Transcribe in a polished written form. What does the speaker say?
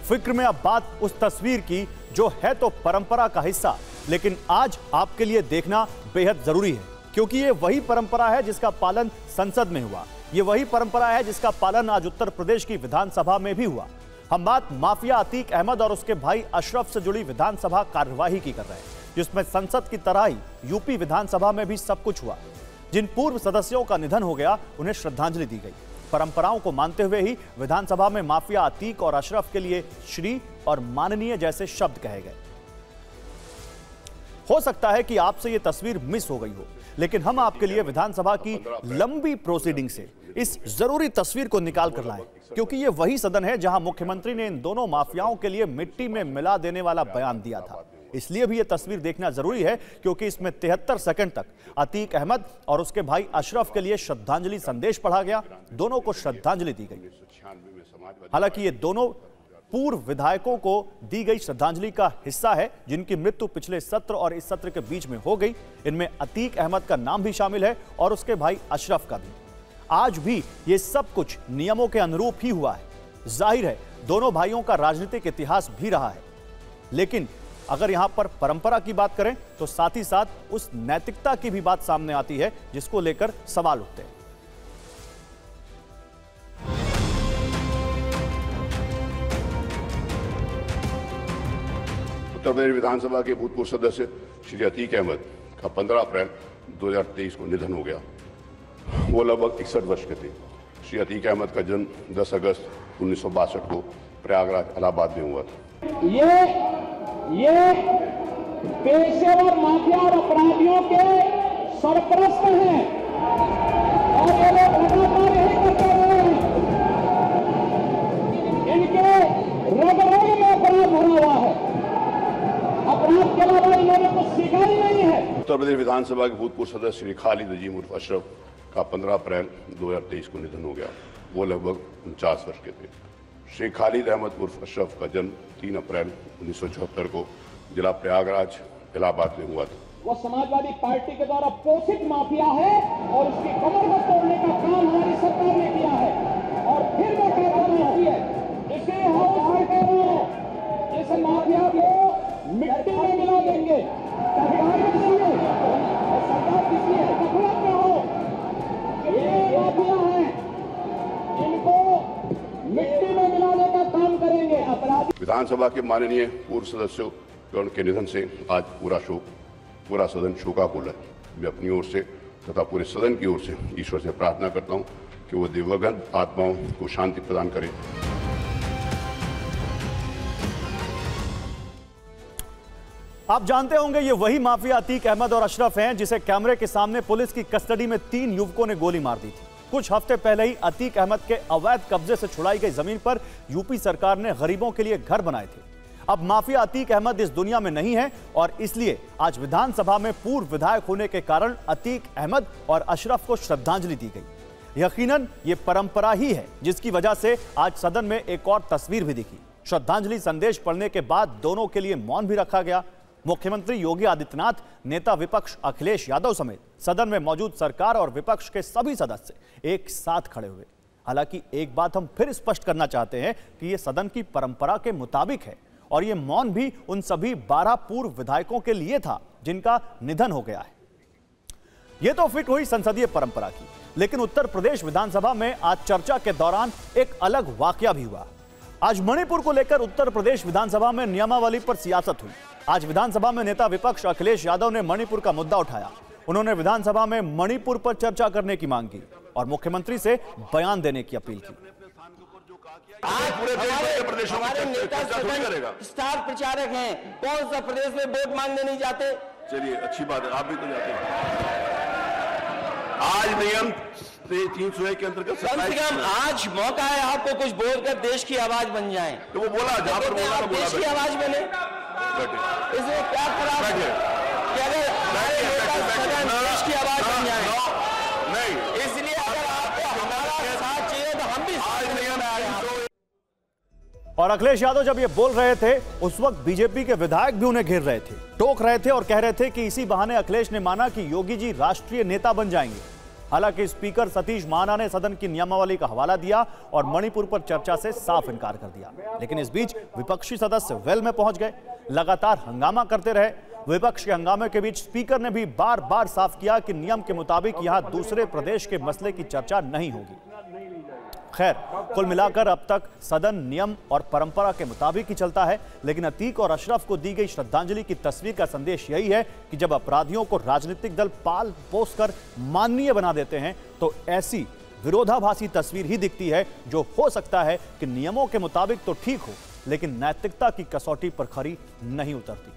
फिक्र में अब बात उस तस्वीर की जो है तो परंपरा का हिस्सा, लेकिन आज आपके लिए देखना बेहद जरूरी है, क्योंकि ये वही परंपरा है जिसका पालन संसद में हुआ। ये वही परंपरा है जिसका पालन आज उत्तर प्रदेश की विधानसभा में भी हुआ। हम बात माफिया अतीक अहमद और उसके भाई अशरफ से जुड़ी विधानसभा कार्यवाही की कर रहे हैं, जिसमें संसद की तरह ही यूपी विधानसभा में भी सब कुछ हुआ। जिन पूर्व सदस्यों का निधन हो गया उन्हें श्रद्धांजलि दी गई। परंपराओं को मानते हुए ही विधानसभा में माफिया अतीक और अशरफ के लिए श्री और माननीय जैसे शब्द कहे गए। हो सकता है कि आपसे यह तस्वीर मिस हो गई हो, लेकिन हम आपके लिए विधानसभा की लंबी प्रोसीडिंग से इस जरूरी तस्वीर को निकाल कर लाए, क्योंकि यह वही सदन है जहां मुख्यमंत्री ने इन दोनों माफियाओं के लिए मिट्टी में मिला देने वाला बयान दिया था। इसलिए भी यह तस्वीर देखना जरूरी है, क्योंकि इसमें 73 सेकंड तक अतीक अहमद और उसके भाई अशरफ के लिए श्रद्धांजलि संदेश पढ़ा गया। दोनों को श्रद्धांजलि दी गई। हालांकि ये दोनों पूर्व विधायकों को दी गई श्रद्धांजलि का हिस्सा है, जिनकी मृत्यु पिछले सत्र और इस सत्र के बीच में हो गई। इनमें अतीक अहमद का नाम भी शामिल है और उसके भाई अशरफ का भी। आज भी ये सब कुछ नियमों के अनुरूप ही हुआ है। जाहिर है दोनों भाइयों का राजनीतिक इतिहास भी रहा है, लेकिन अगर यहां पर परंपरा की बात करें तो साथ ही साथ उस नैतिकता की भी बात सामने आती है, जिसको लेकर सवाल उठते हैं। उत्तर प्रदेश विधानसभा के भूतपूर्व सदस्य श्री अतीक अहमद का 15 अप्रैल 2023 को निधन हो गया। वो लगभग 61 वर्ष के थे। श्री अतीक अहमद का जन्म 10 अगस्त 1962 को प्रयागराज इलाहाबाद में हुआ था। ये पेशेवर माफिया और अपराधियों के सरपरस्त हैं और ये लोग लगातार यही करते रहे हैं। इनके रग-रग में अपराध भरा हुआ है। अपराध के अलावा इन्होंने कुछ सीखा ही नहीं है। उत्तर प्रदेश विधानसभा के भूतपूर्व सदस्य श्री खालिद अजीम उर्फ अशरफ का 15 अप्रैल 2023 को निधन हो गया। वो लगभग 49 वर्ष के थे। श्री खालिद अहमद उर्फ अशरफ का जन्म 3 अप्रैल 1974 को जिला प्रयागराज इलाहाबाद में हुआ था। वो समाजवादी पार्टी के द्वारा पोषित माफिया है और उसकी कमर को तोड़ने का काम हमारी सरकार ने किया है। और फिर वो कार्रवाई है, इसे इस माफिया को मिट्टी में मिला देंगे। सरकार किसी है, सरकार किसी है, गफलत में हो। ये माफिया है, इनको मिट्टी में मिलाने का काम करेंगे अपराधी। विधानसभा के माननीय पूर्व सदस्यों के निधन से आज पूरा सदन शोकाकुल है। मैं अपनी ओर से तथा पूरे सदन की ओर से ईश्वर से प्रार्थना करता हूं कि वो दिवंगत आत्माओं को शांति प्रदान करे। आप जानते होंगे ये वही माफिया अतीक अहमद और अशरफ हैं, जिसे कैमरे के सामने पुलिस की कस्टडी में 3 युवकों ने गोली मार दी थी। कुछ हफ्ते पहले ही अतीक अहमद के अवैध कब्जे से छुड़ाई गई जमीन पर यूपी सरकार ने गरीबों के लिए घर बनाए थे। अब माफिया अतीक अहमद इस दुनिया में नहीं है और इसलिए आज विधानसभा में पूर्व विधायक होने के कारण अतीक अहमद और अशरफ को श्रद्धांजलि दी गई। यकीनन ये परंपरा ही है, जिसकी वजह से आज सदन में एक और तस्वीर भी दिखी। श्रद्धांजलि संदेश पढ़ने के बाद दोनों के लिए मौन भी रखा गया। मुख्यमंत्री योगी आदित्यनाथ, नेता विपक्ष अखिलेश यादव समेत सदन में मौजूद सरकार और विपक्ष के सभी सदस्य एक साथ खड़े हुए। हालांकि एक बात हम फिर स्पष्ट करना चाहते हैं कि यह सदन की परंपरा के मुताबिक है और यह मौन भी उन सभी 12 पूर्व विधायकों के लिए था जिनका निधन हो गया है। यह तो फिट हुई संसदीय परंपरा की, लेकिन उत्तर प्रदेश विधानसभा में आज चर्चा के दौरान एक अलग वाकया भी हुआ। आज मणिपुर को लेकर उत्तर प्रदेश विधानसभा में नियमावली पर सियासत हुई। आज विधानसभा में नेता विपक्ष अखिलेश यादव ने मणिपुर का मुद्दा उठाया। उन्होंने विधानसभा में मणिपुर पर चर्चा करने की मांग की और मुख्यमंत्री से बयान देने की अपील की। आज पूरे प्रदेशों में नेता स्टार प्रचारक हैं, कौन सा प्रदेश में वोट मांगने नहीं जाते? चलिए अच्छी बात है, आप भी तो जाते हैं। आज नियम 301 के अंतर्गत कम से कम आज मौका है आपको कुछ बोलकर देश की आवाज बन जाए। तो वो बोला जहां पर बोला आप देश की आवाज बने, इसमें क्या खराब है कि अगर हमारे नेता देश की आवाज बन जाए? नहीं, इसलिए अगर आपको हमारा साथ चाहिए तो हम भी आज नियम आए। और अखिलेश यादव जब ये बोल रहे थे उस वक्त बीजेपी के विधायक भी उन्हें घेर रहे थे, टोक रहे थे और कह रहे थे कि इसी बहाने अखिलेश ने माना कि योगी जी राष्ट्रीय नेता बन जाएंगे। हालांकि स्पीकर सतीश महाना ने सदन की नियमावली का हवाला दिया और मणिपुर पर चर्चा से साफ इनकार कर दिया। लेकिन इस बीच विपक्षी सदस्य वेल में पहुंच गए, लगातार हंगामा करते रहे। विपक्ष के हंगामे के बीच स्पीकर ने भी बार बार साफ किया कि नियम के मुताबिक यहां दूसरे प्रदेश के मसले की चर्चा नहीं होगी। खैर, कुल मिलाकर अब तक सदन नियम और परंपरा के मुताबिक ही चलता है, लेकिन अतीक और अशरफ को दी गई श्रद्धांजलि की तस्वीर का संदेश यही है कि जब अपराधियों को राजनीतिक दल पाल पोस कर माननीय बना देते हैं तो ऐसी विरोधाभासी तस्वीर ही दिखती है, जो हो सकता है कि नियमों के मुताबिक तो ठीक हो, लेकिन नैतिकता की कसौटी पर खरी नहीं उतरती।